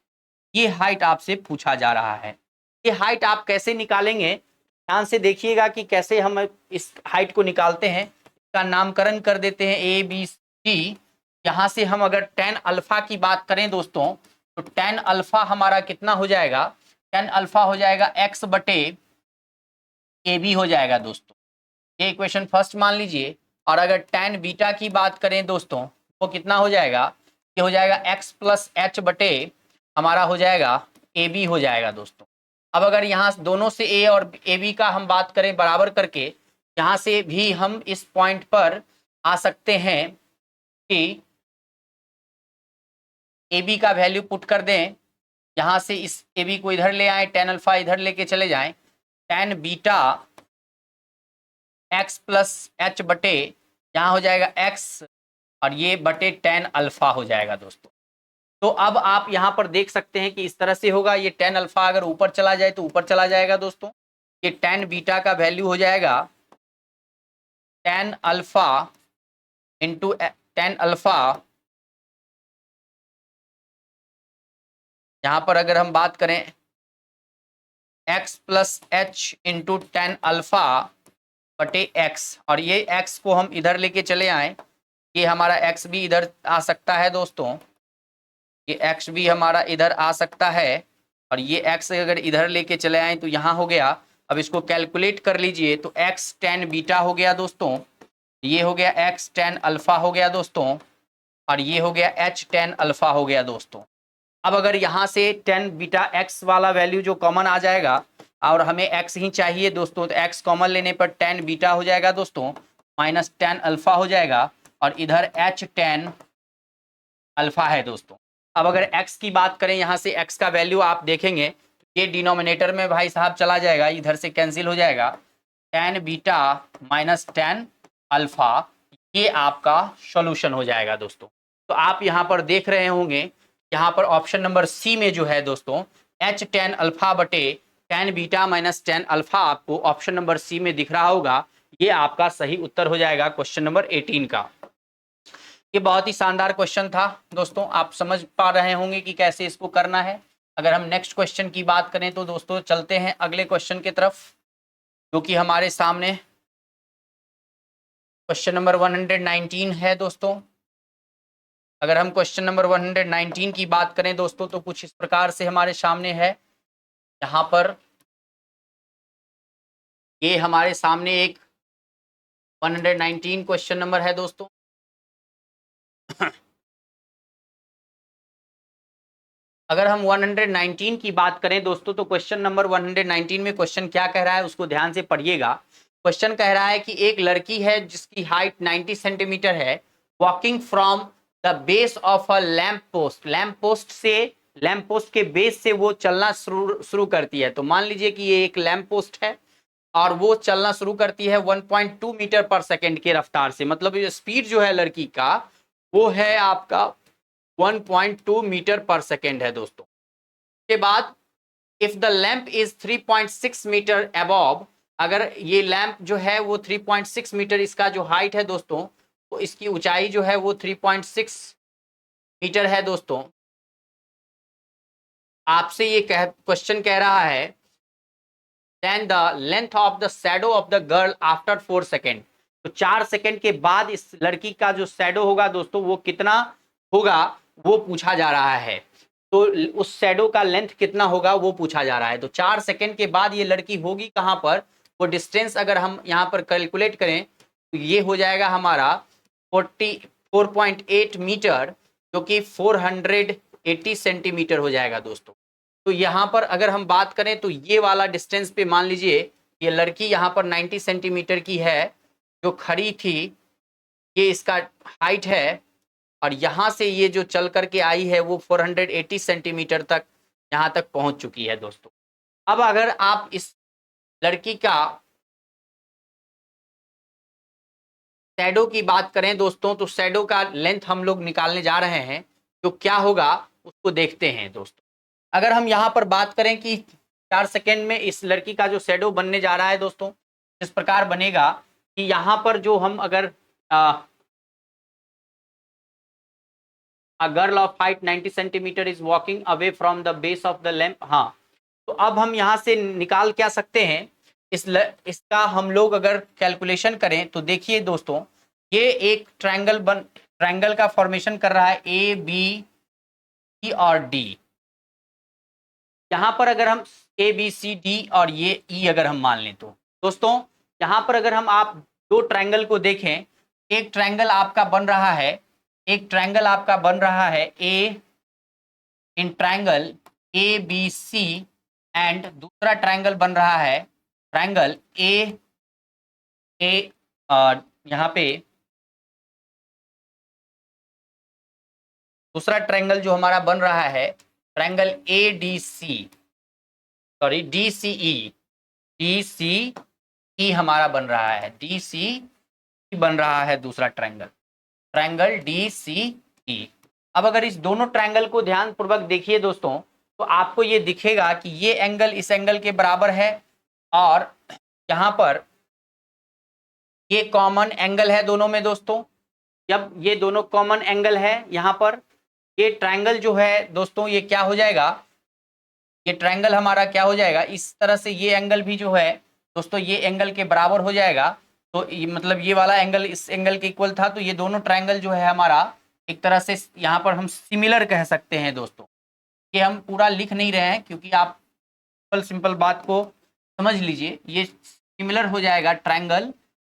ये हाइट आपसे पूछा जा रहा है। ये हाइट आप कैसे निकालेंगे, ध्यान से देखिएगा कि कैसे हम इस हाइट को निकालते हैं। इसका नामकरण कर देते हैं ए बी सी। यहाँ से हम अगर tan अल्फा की बात करें दोस्तों, तो tan अल्फा हमारा कितना हो जाएगा, tan अल्फा हो जाएगा x बटे ए बी हो जाएगा दोस्तों। ये इक्वेशन फर्स्ट मान लीजिए। और अगर tan बीटा की बात करें दोस्तों, वो कितना हो जाएगा, ये हो जाएगा x प्लस एच बटे हमारा हो जाएगा ए बी हो जाएगा दोस्तों। अब अगर यहाँ दोनों से a और ए बी का हम बात करें बराबर करके, यहाँ से भी हम इस पॉइंट पर आ सकते हैं कि ए बी का वैल्यू पुट कर दें। यहाँ से इस ए बी को इधर ले आए, tan अल्फा इधर लेके चले जाएं, tan beta x plus H बटे यहाँ हो जाएगा x और ये बटे tan अल्फा हो जाएगा दोस्तों। तो अब आप यहाँ पर देख सकते हैं कि इस तरह से होगा। ये tan अल्फा अगर ऊपर चला जाए तो ऊपर चला जाएगा दोस्तों। ये tan बीटा का वैल्यू हो जाएगा tan alpha into tan alpha, यहाँ पर अगर हम बात करें x plus H into tan alpha बटे x, और ये x को हम इधर लेके चले आए, ये हमारा x भी इधर आ सकता है दोस्तों, ये x भी हमारा इधर आ सकता है, और ये x अगर इधर लेके चले आए तो यहाँ हो गया। अब इसको कैलकुलेट कर लीजिए तो x tan बीटा हो गया दोस्तों, ये हो गया x tan अल्फा हो गया दोस्तों, और ये हो गया h tan अल्फा हो गया दोस्तों। अब अगर यहाँ से tan बीटा x वाला वैल्यू जो कॉमन आ जाएगा, और हमें x ही चाहिए दोस्तों, तो x कॉमन लेने पर tan बीटा हो जाएगा दोस्तों माइनस tan अल्फा हो जाएगा, और इधर h tan अल्फा है दोस्तों। अब अगर x की बात करें, यहाँ से x का वैल्यू आप देखेंगे ये डिनोमिनेटर में भाई साहब चला जाएगा, इधर से कैंसिल हो जाएगा, tan beta minus tan alpha, ये आपका सॉल्यूशन हो जाएगा दोस्तों। तो आप यहाँ पर देख रहे होंगे, यहाँ पर ऑप्शन नंबर सी में जो है दोस्तों h tan अल्फा बटे tan beta minus tan alpha आपको ऑप्शन नंबर सी में दिख रहा होगा। ये आपका सही उत्तर हो जाएगा क्वेश्चन नंबर 18 का। ये बहुत ही शानदार क्वेश्चन था दोस्तों, आप समझ पा रहे होंगे कि कैसे इसको करना है। अगर हम नेक्स्ट क्वेश्चन की बात करें तो दोस्तों चलते हैं अगले क्वेश्चन की तरफ, जो कि हमारे सामने क्वेश्चन नंबर 119 है दोस्तों। अगर हम क्वेश्चन नंबर 119 की बात करें दोस्तों, तो कुछ इस प्रकार से हमारे सामने है। यहाँ पर ये हमारे सामने एक 119 क्वेश्चन नंबर है दोस्तों। अगर हम 119 की बात करें दोस्तों तो क्वेश्चन नंबर 119 में क्वेश्चन क्या कह रहा है उसको ध्यान से पढ़िएगा। क्वेश्चन कह रहा है कि एक लड़की है जिसकी हाइट 90 सेंटीमीटर है, walking from the base of a lamp post. Lamp post के बेस से वो चलना शुरू करती है। तो मान लीजिए कि ये एक लैंप पोस्ट है और वो चलना शुरू करती है 1.2 मीटर पर सेकेंड के रफ्तार से। मतलब ये स्पीड जो है लड़की का वो है आपका 1.2 मीटर पर सेकेंड है दोस्तों। के बाद if the lamp is 3.6 metre above, अगर ये लैंप जो है वो 3.6 मीटर इसका जो हाइट है दोस्तों, तो इसकी ऊंचाई जो है वो 3.6 मीटर है दोस्तों। आपसे ये क्वेश्चन कह रहा है then the length of the shadow of the girl after 4 second. तो 4 सेकेंड के बाद इस लड़की का जो शैडो होगा दोस्तों वो कितना होगा वो पूछा जा रहा है। तो उस शैडो का लेंथ कितना होगा वो पूछा जा रहा है। तो 4 सेकेंड के बाद ये लड़की होगी कहां पर, वो डिस्टेंस अगर हम यहां पर कैलकुलेट करें तो ये हो जाएगा हमारा 44.8 मीटर, जो कि 480 सेंटीमीटर हो जाएगा दोस्तों। तो यहाँ पर अगर हम बात करें तो ये वाला डिस्टेंस पे मान लीजिए ये लड़की यहाँ पर 90 सेंटीमीटर की है जो खड़ी थी, ये इसका हाइट है, और यहाँ से ये जो चल करके आई है वो 480 सेंटीमीटर तक यहाँ तक पहुँच चुकी है दोस्तों। अब अगर आप इस लड़की का शैडो की बात करें दोस्तों तो शैडो का लेंथ हम लोग निकालने जा रहे हैं, तो क्या होगा उसको देखते हैं दोस्तों। अगर हम यहाँ पर बात करें कि 4 सेकेंड में इस लड़की का जो शैडो बनने जा रहा है दोस्तों, इस प्रकार बनेगा कि यहाँ पर जो हम अगर a girl of height 90 centimetre is walking away from the base of the lamp. हाँ, तो अब हम यहाँ से निकाल क्या सकते हैं इसका हम लोग अगर कैलकुलेशन करें तो देखिए दोस्तों, ये एक ट्रायंगल का फॉर्मेशन कर रहा है ए बी सी और डी। यहाँ पर अगर हम ए बी सी डी और ये ई अगर हम मान लें तो दोस्तों, यहाँ पर अगर हम आप दो ट्रायंगल को देखें, एक ट्रायंगल आपका बन रहा है, A in triangle A B C, and दूसरा ट्रायंगल बन रहा है ट्रायंगल ए यहाँ पे दूसरा ट्रायंगल जो हमारा बन रहा है triangle A D C, sorry D C E हमारा बन रहा है, डी सी बन रहा है दूसरा ट्रायंगल डी सी ई। अब अगर इस दोनों ट्रायंगल को ध्यान पूर्वक देखिए दोस्तों तो आपको ये दिखेगा कि ये एंगल इस एंगल के बराबर है और यहाँ पर ये कॉमन एंगल है दोनों में दोस्तों। जब ये दोनों कॉमन एंगल है यहाँ पर, ये ट्रायंगल जो है दोस्तों ये क्या हो जाएगा, ये ट्रायंगल हमारा क्या हो जाएगा, इस तरह से ये एंगल भी जो है दोस्तों ये एंगल के बराबर हो जाएगा। तो ये मतलब ये वाला एंगल इस एंगल के इक्वल था, तो ये दोनों ट्रायंगल जो है हमारा एक तरह से यहाँ पर हम सिमिलर कह सकते हैं दोस्तों। ये हम पूरा लिख नहीं रहे हैं क्योंकि आप सिंपल बात को समझ लीजिए, ये सिमिलर हो जाएगा ट्रायंगल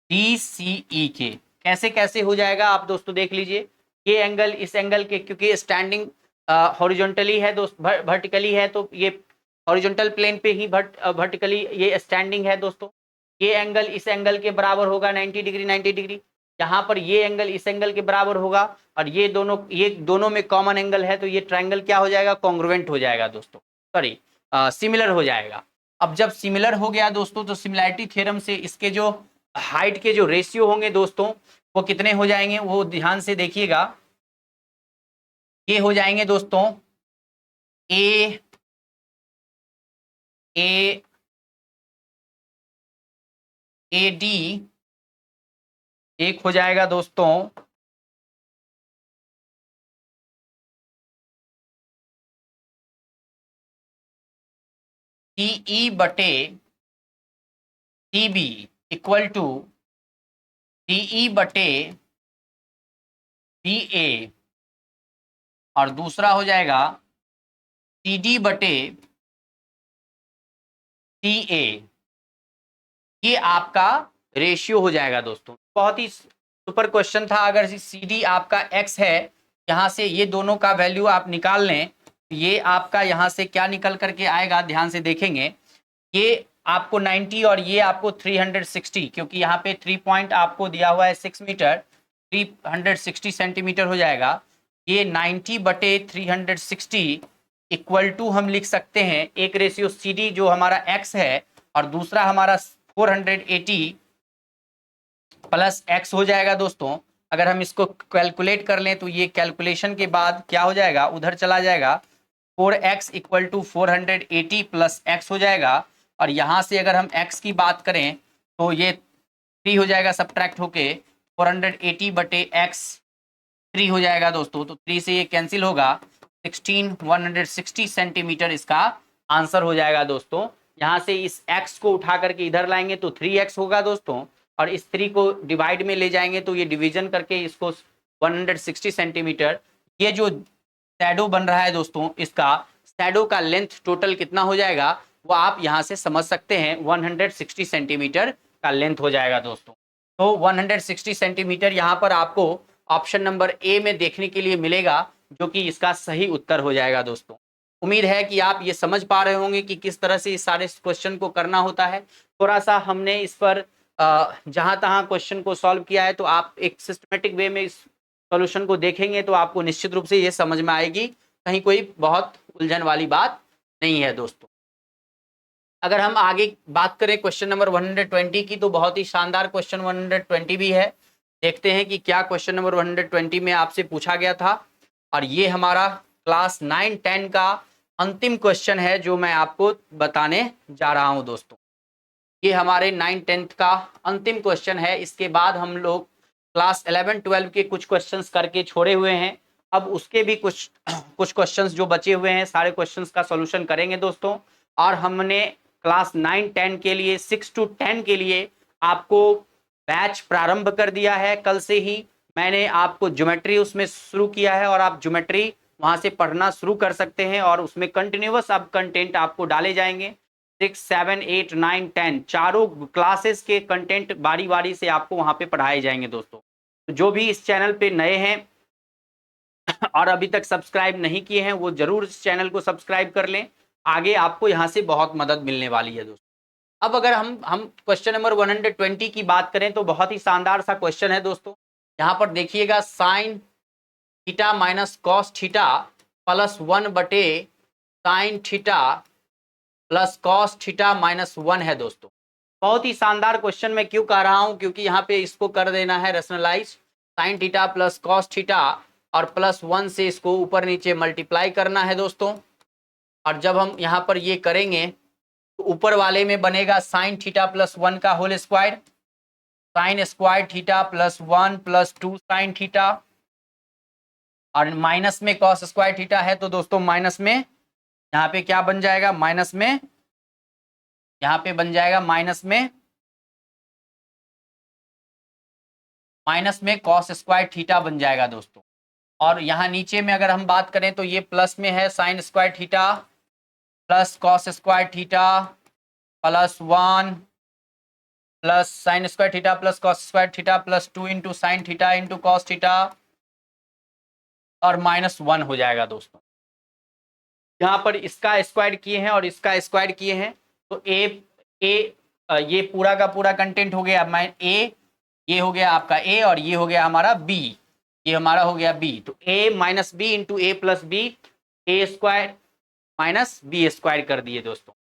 डी सी ई के। कैसे कैसे हो जाएगा आप दोस्तों देख लीजिए, ये एंगल इस एंगल के क्योंकि स्टैंडिंग हॉरिजॉन्टली है दोस्त, वर्टिकली है, तो ये हॉरिजॉन्टल प्लेन पे ही वर्टिकली ये स्टैंडिंग है दोस्तों। ये एंगल इस एंगल के बराबर होगा 90 डिग्री 90 डिग्री। यहाँ पर ये एंगल इस एंगल के बराबर होगा और ये दोनों में कॉमन एंगल है, तो ये ट्रायंगल क्या हो जाएगा, कॉन्ग्रुएंट हो जाएगा दोस्तों, सॉरी सिमिलर हो जाएगा। अब जब सिमिलर हो गया दोस्तों तो सिमिलैरिटी थ्योरम से इसके जो हाइट के जो रेशियो होंगे दोस्तों वो कितने हो जाएंगे वो ध्यान से देखिएगा। ये हो जाएंगे दोस्तों ए ए ए डी, एक हो जाएगा दोस्तों टीई बटे टीबी इक्वल टू डीई बटे डी ए, और दूसरा हो जाएगा सी डी बटे सी ए। ये आपका रेशियो हो जाएगा दोस्तों। बहुत ही सुपर क्वेश्चन था। अगर CD आपका x है, यहाँ से ये दोनों का वैल्यू आप निकाल लें, ये आपका यहाँ से क्या निकल करके आएगा, ध्यान से देखेंगे, ये आपको 90 और ये आपको 360, क्योंकि यहाँ पे 3 पॉइंट आपको दिया हुआ है 6 मीटर, 360 सेंटीमीटर हो जाएगा। ये 90/360 इक्वल टू हम लिख सकते हैं एक रेशियो CD जो हमारा x है और दूसरा हमारा 480 प्लस x हो जाएगा दोस्तों। अगर हम इसको कैलकुलेट कर लें तो ये कैलकुलेशन के बाद क्या हो जाएगा, उधर चला जाएगा, 4x equal to 480 plus x हो जाएगा। और यहाँ से अगर हम x की बात करें तो ये 3 हो जाएगा, सब्ट्रैक्ट होके 480/x 3 हो जाएगा दोस्तों। तो 3 से ये कैंसिल होगा, 16160 सेंटीमीटर इसका आंसर हो जाएगा दोस्तों। यहाँ से इस x को उठा करके इधर लाएंगे तो 3x होगा दोस्तों, और इस 3 को डिवाइड में ले जाएंगे तो ये डिवीजन करके इसको 160 सेंटीमीटर, ये जो शैडो बन रहा है दोस्तों, इसका शैडो का लेंथ टोटल कितना हो जाएगा वो आप यहाँ से समझ सकते हैं, 160 सेंटीमीटर का लेंथ हो जाएगा दोस्तों। तो 160 सेंटीमीटर यहाँ पर आपको ऑप्शन नंबर ए में देखने के लिए मिलेगा, जो कि इसका सही उत्तर हो जाएगा दोस्तों। उम्मीद है कि आप ये समझ पा रहे होंगे कि किस तरह से इस सारे क्वेश्चन को करना होता है। थोड़ा सा हमने इस पर जहाँ तहाँ क्वेश्चन को सॉल्व किया है, तो आप एक सिस्टमेटिक वे में इस सॉल्यूशन को देखेंगे तो आपको निश्चित रूप से ये समझ में आएगी, कहीं कोई बहुत उलझन वाली बात नहीं है दोस्तों। अगर हम आगे बात करें क्वेश्चन नंबर 120 की, तो बहुत ही शानदार क्वेश्चन 120 भी है। देखते हैं कि क्या क्वेश्चन नंबर 120 में आपसे पूछा गया था। और ये हमारा क्लास 9-10 का अंतिम क्वेश्चन है जो मैं आपको बताने जा रहा हूं दोस्तों। ये हमारे 9-10 का अंतिम क्वेश्चन है। इसके बाद हम लोग क्लास 11-12 के कुछ क्वेश्चंस करके छोड़े हुए हैं। अब उसके भी कुछ क्वेश्चंस जो बचे हुए हैं, सारे क्वेश्चंस का सॉल्यूशन करेंगे दोस्तों। और हमने क्लास 9-10 के लिए 6 to 10 के लिए आपको बैच प्रारंभ कर दिया है। कल से ही मैंने आपको ज्योमेट्री उसमें शुरू किया है और आप ज्योमेट्री वहां से पढ़ना शुरू कर सकते हैं, और उसमें कंटिन्यूअस अब कंटेंट आपको डाले जाएंगे। 6, 7, 8, 9, 10 चारों क्लासेस के कंटेंट बारी बारी से आपको वहां पे पढ़ाए जाएंगे दोस्तों। तो जो भी इस चैनल पे नए हैं और अभी तक सब्सक्राइब नहीं किए हैं, वो जरूर इस चैनल को सब्सक्राइब कर लें। आगे आपको यहाँ से बहुत मदद मिलने वाली है दोस्तों। अब अगर हम क्वेश्चन नंबर 120 की बात करें तो बहुत ही शानदार सा क्वेश्चन है दोस्तों। यहाँ पर देखिएगा, sine theta minus cos theta plus 1/साइन theta plus cos theta minus 1 है दोस्तों। बहुत ही शानदार क्वेश्चन मैं क्यों कह रहा हूँ, क्योंकि यहाँ पे इसको कर देना है rationalise, sine theta plus cos theta और प्लस 1 से इसको ऊपर नीचे मल्टीप्लाई करना है दोस्तों। और जब हम यहाँ पर ये करेंगे तो ऊपर वाले में बनेगा साइन थीटा प्लस 1 का whole square, sine square theta plus 1 plus 2 sine theta, और माइनस में कॉस स्क्वायर थीटा है तो दोस्तों माइनस में यहाँ पे क्या बन जाएगा, माइनस में यहाँ पे बन जाएगा माइनस में कॉस स्क्वायर थीटा बन जाएगा दोस्तों। और यहाँ नीचे में अगर हम बात करें तो ये प्लस में है sign square theta plus cos square theta plus 1 plus sign square theta plus cos square theta plus 2 into sine theta into cos theta और माइनस 1 हो जाएगा दोस्तों। यहाँ पर इसका स्क्वायर किए हैं और इसका स्क्वायर किए हैं तो ये पूरा का पूरा कंटेंट हो गया ए, ये हो गया आपका ए, और ये हो गया हमारा बी, ये हमारा हो गया बी। तो ए माइनस बी इंटू ए प्लस बी, ए स्क्वायर माइनस बी स्क्वायर कर दिए दोस्तों।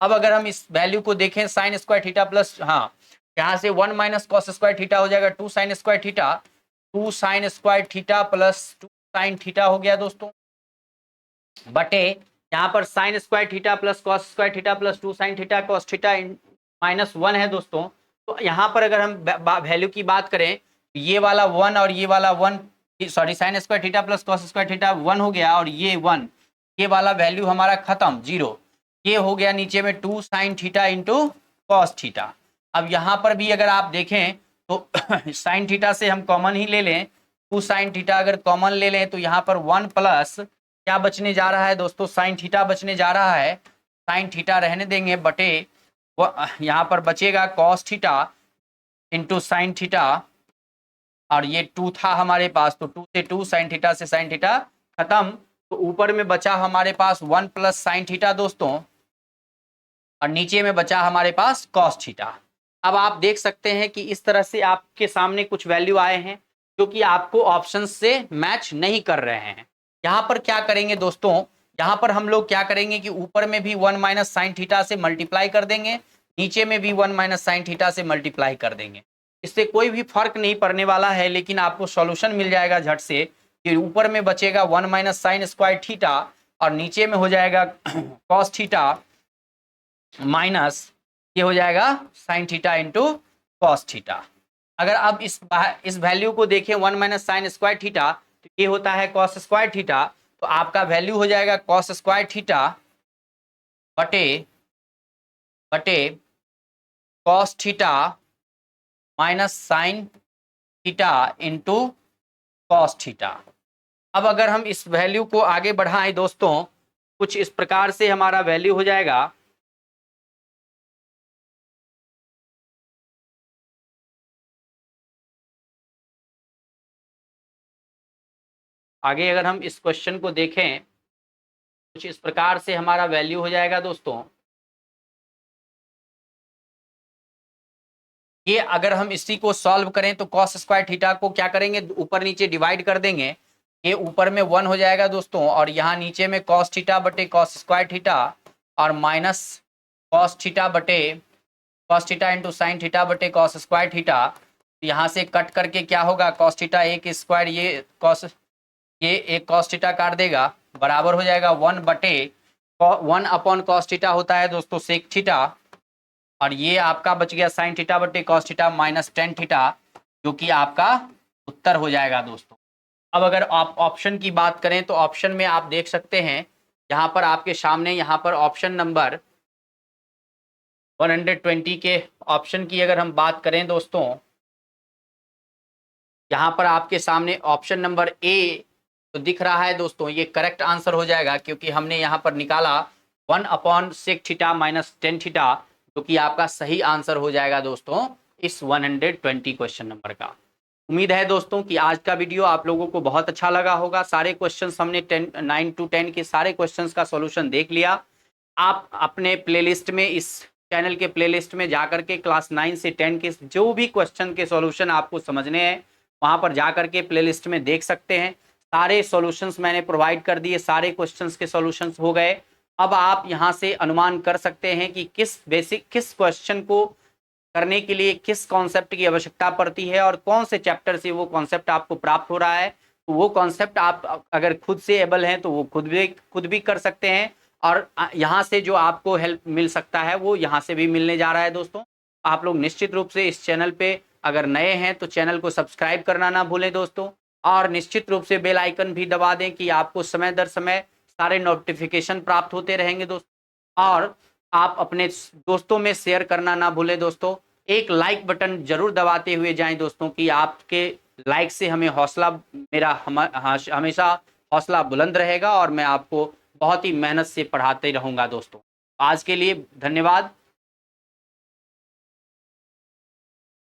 अब अगर हम इस वैल्यू को देखें, साइन स्क्वायर थीटा प्लस, हाँ यहाँ से 1 माइनस कॉस स्क्वायर थीटा हो जाएगा 2 sign square theta, 2 sign square theta plus 2 sine theta हो गया दोस्तों, बटे यहाँ पर sign square theta plus cos square theta plus 2 sine theta cos theta minus 1 है दोस्तों। तो यहाँ पर अगर हम वैल्यू की बात करें, ये वाला 1 और ये वाला 1, sorry sine square theta plus cos square theta 1 हो गया, और ये 1, ये वाला वैल्यू हमारा खत्म 0, ये हो गया नीचे में 2 sine theta into cos theta. अब यहाँ पर भी अगर आप देखें तो साइन थीटा से हम कॉमन ही ले लें, 2 साइन थीटा अगर कॉमन ले लें तो यहाँ पर 1 प्लस क्या बचने जा रहा है दोस्तों, साइन थीटा बचने जा रहा है, साइन थीटा रहने देंगे, बटे यहाँ पर बचेगा cos theta, into sine theta, और ये 2 था हमारे पास, तो 2 से 2 साइन थीटा से साइन थीटा खत्म, तो ऊपर में बचा हमारे पास 1 प्लस साइन थीटा दोस्तों, और नीचे में बचा हमारे पास कॉस थीटा। अब आप देख सकते हैं कि इस तरह से आपके सामने कुछ वैल्यू आए हैं जो कि आपको ऑप्शन से मैच नहीं कर रहे हैं। यहाँ पर क्या करेंगे दोस्तों, यहाँ पर हम लोग क्या करेंगे कि ऊपर में भी 1 माइनस साइन थीटा से मल्टीप्लाई कर देंगे, नीचे में भी 1 माइनस साइन थीटा से मल्टीप्लाई कर देंगे। इससे कोई भी फर्क नहीं पड़ने वाला है, लेकिन आपको सॉल्यूशन मिल जाएगा झट से कि ऊपर में बचेगा 1 माइनस साइन स्क्वायर थीटा और नीचे में हो जाएगा कॉस थीटा माइनस ये हो जाएगा sine theta into cos theta. अगर अब इस वैल्यू को देखें 1 माइनस साइन स्क्वायर थीटा, तो ये होता है कॉस स्क्वायर थीटा, तो आपका वैल्यू हो जाएगा कॉस स्क्वायर थीटा बटे बटे cos theta minus sine theta into cos theta. अब अगर हम इस वैल्यू को आगे बढ़ाएं दोस्तों, कुछ इस प्रकार से हमारा वैल्यू हो जाएगा, आगे अगर हम इस क्वेश्चन को देखें कुछ इस प्रकार से हमारा वैल्यू हो जाएगा दोस्तों। ये अगर हम इसी को सॉल्व करें तो कॉस स्क्वायर थीटा को क्या करेंगे, ऊपर नीचे डिवाइड कर देंगे, ये ऊपर में 1 हो जाएगा दोस्तों, और यहाँ नीचे में कॉस थीटा बटे कॉस स्क्वायर थीटा और माइनस कॉस थीटा बटे cos theta into sine theta बटे कॉस स्क्वायर थीटा। यहाँ से कट करके क्या होगा, कॉस थीटा एक स्क्वायर ये एक कॉस थीटा काट देगा, बराबर हो जाएगा 1 बटे 1 अपॉन कॉस थीटा होता है दोस्तों सेक थीटा, और ये आपका बच गया साइन थीटा बटे cos theta minus tan theta, जो कि आपका उत्तर हो जाएगा दोस्तों। अब अगर आप ऑप्शन की बात करें तो ऑप्शन में आप देख सकते हैं यहाँ पर आपके सामने, यहाँ पर ऑप्शन नंबर 120 के ऑप्शन की अगर हम बात करें दोस्तों, यहाँ पर आपके सामने ऑप्शन नंबर ए तो दिख रहा है दोस्तों, ये करेक्ट आंसर हो जाएगा, क्योंकि हमने यहाँ पर निकाला 1 upon sec theta minus tan theta, जो कि आपका सही आंसर हो जाएगा दोस्तों इस 120 क्वेश्चन नंबर का। उम्मीद है दोस्तों कि आज का वीडियो आप लोगों को बहुत अच्छा लगा होगा। सारे क्वेश्चंस हमने 9 to 10 के सारे क्वेश्चंस का सॉल्यूशन देख लिया। आप अपने प्लेलिस्ट में, इस चैनल के प्लेलिस्ट में जाकर के क्लास 9 से 10 के जो भी क्वेश्चन के सॉल्यूशन आपको समझने हैं वहां पर जाकर के प्लेलिस्ट में देख सकते हैं। सारे सॉल्यूशंस मैंने प्रोवाइड कर दिए, सारे क्वेश्चंस के सॉल्यूशंस हो गए। अब आप यहां से अनुमान कर सकते हैं कि किस क्वेश्चन को करने के लिए किस कॉन्सेप्ट की आवश्यकता पड़ती है और कौन से चैप्टर से वो कॉन्सेप्ट आपको प्राप्त हो रहा है। तो वो कॉन्सेप्ट आप अगर खुद से एबल हैं तो वो खुद भी कर सकते हैं, और यहाँ से जो आपको हेल्प मिल सकता है वो यहाँ से भी मिलने जा रहा है दोस्तों। आप लोग निश्चित रूप से इस चैनल पे अगर नए हैं तो चैनल को सब्सक्राइब करना ना भूलें दोस्तों, और निश्चित रूप से बेल आइकन भी दबा दें कि आपको समय दर समय सारे नोटिफिकेशन प्राप्त होते रहेंगे दोस्तों। और आप अपने दोस्तों में शेयर करना ना भूलें दोस्तों। एक लाइक बटन जरूर दबाते हुए जाएं दोस्तों, कि आपके लाइक से हमें हौसला, मेरा हमेशा हौसला बुलंद रहेगा और मैं आपको बहुत ही मेहनत से पढ़ाते रहूंगा दोस्तों। आज के लिए धन्यवाद।